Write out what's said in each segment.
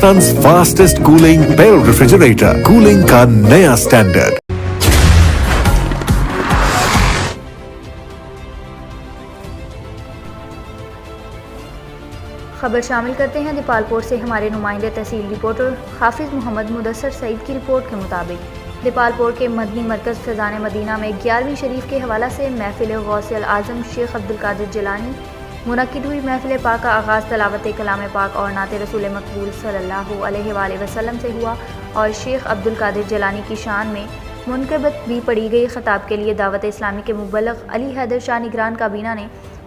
Pakistan fastest cooling barrel refrigerator, cooling का नया standard. खबर शामिल करते हैं दीपालपुर से हमारे नुमाइंदे तहसील रिपोर्टर हाफिज मोहम्मद मुदस्सर सईद की रिपोर्ट के मुताबिक दीपालपुर के मदनी मरकज़ फैज़ान मदीना में 11वीं शरीफ के हवाला से महफिल गौसियल आज़म शेख अब्दुल कादिर जिलानी मुनक्किद हुई। महफिल पाक का आगाज़ तलावत कलाम पाक और नात रसूल मकबूल सल्लल्लाहु अलैहि वसल्लम से हुआ और शेख अब्दुल कादिर जिलानी की शान में मुनक़बत भी पढ़ी गई। खिताब के लिए दावत इस्लामी के मुबल्लिग़ अली हैदर शाह निगरान काबीना ने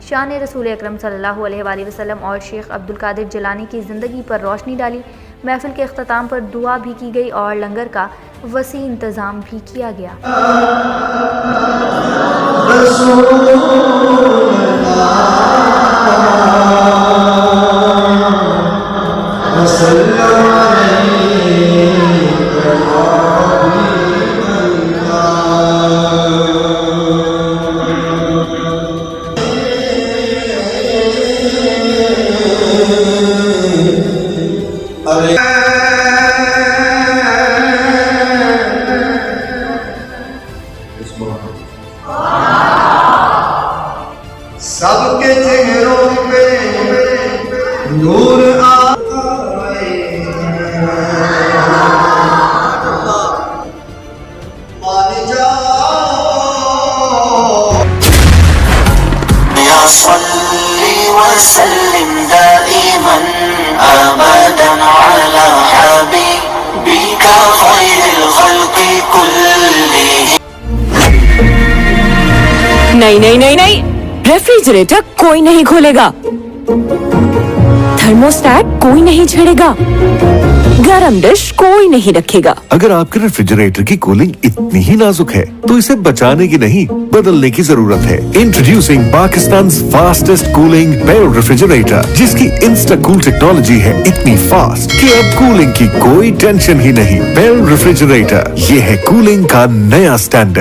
शान रसूल अकरम सल्लल्लाहु अलैहि वसल्लम और शेख अब्दुल कादिर जिलानी की ज़िंदगी पर रोशनी डाली। महफिल के अख्ताम पर दुआ भी की गई और लंगर का वसी इंतज़ाम भी किया गया। सबके चेहरों पे नूर आए, मान जाओ या सल्ली व सल्लिम दाइमन अबदन अला हबीबिका खैरिल खल्क़ि कुल्लिहिम। नहीं नहीं नहीं नहीं, रेफ्रिजरेटर कोई नहीं खोलेगा, थर्मोस्टेट कोई नहीं छेड़ेगा, गरम डिश कोई नहीं रखेगा। अगर आपके रेफ्रिजरेटर की कूलिंग इतनी ही नाजुक है तो इसे बचाने की नहीं बदलने की जरूरत है। Introducing Pakistan fastest cooling barrel refrigerator, जिसकी इंस्टा कूल टेक्नोलॉजी है इतनी फास्ट कि अब कूलिंग की कोई टेंशन ही नहीं। बैरल रेफ्रिजरेटर, ये है कूलिंग का नया स्टैंडर्ड।